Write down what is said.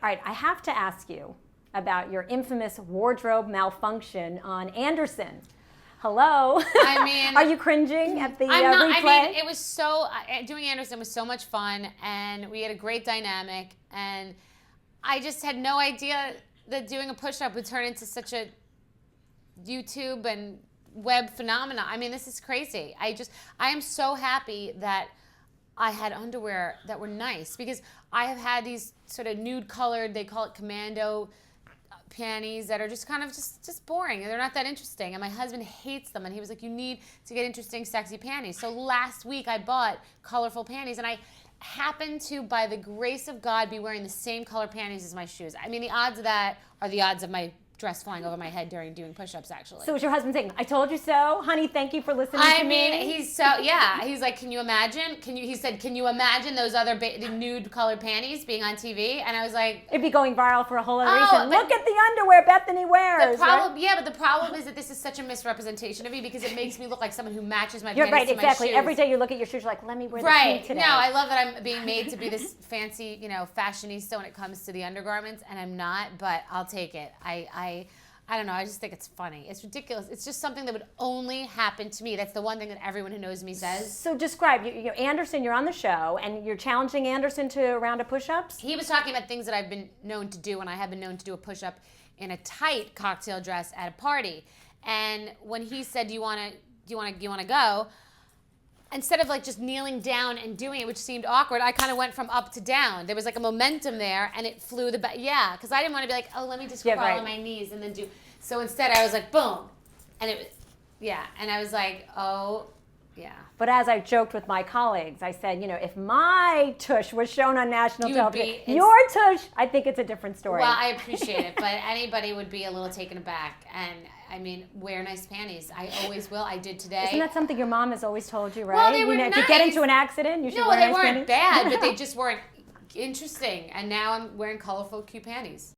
All right, I have to ask you about your infamous wardrobe malfunction on Anderson. Hello. I mean, are you cringing at the I'm not, replay? I mean, it was so, doing Anderson was so much fun, and we had a great dynamic, and I just had no idea that doing a push-up would turn into such a YouTube and web phenomena. I mean, this is crazy. I am so happy that I had underwear that were nice, because I have had these sort of nude colored, they call it commando panties, that are just kind of just boring, and they're not that interesting, and my husband hates them, and he was like, you need to get interesting, sexy panties. So last week I bought colorful panties, and I happened to, by the grace of God, be wearing the same color panties as my shoes. I mean, the odds of that are the odds of my dress flying over my head during doing push-ups, actually. So was your husband saying, I told you so? Honey, thank you for listening to me? I mean, he's so, yeah. He's like, can you imagine? He said, can you imagine those other nude colored panties being on TV? And I was like... It'd be going viral for a whole other reason. Look at the underwear Bethenny wears. The problem, right? Yeah, but the problem is that this is such a misrepresentation of me, because it makes me look like someone who matches my panties to exactly. my shoes. Every day you look at your shoes, you're like, let me wear the pink today. No, I love that I'm being made to be this fancy, fashionista when it comes to the undergarments, and I'm not, but I'll take it. I don't know. I just think it's funny. It's ridiculous. It's just something that would only happen to me. That's the one thing that everyone who knows me says. So describe, Anderson, you're on the show, and you're challenging Anderson to a round of push-ups? He was talking about things that I've been known to do, and I have been known to do a push-up in a tight cocktail dress at a party. And when he said, do you want to go? Instead of like just kneeling down and doing it, which seemed awkward, I kind of went from up to down. There was like a momentum there, and it flew back. Yeah, because I didn't want to be like, oh, let me just crawl on my knees and then do. So instead, I was like, boom, and it was, yeah, and I was like, oh, yeah. But as I joked with my colleagues, I said, if my tush was shown on national television, your tush, I think it's a different story. Well, I appreciate it, but anybody would be a little taken aback. And I mean, wear nice panties. I always will. I did today. Isn't that something your mom has always told you, right? Well, they were nice. If you get into an accident, you should wear nice panties. No, they weren't bad, but they just weren't interesting. And now I'm wearing colorful, cute panties.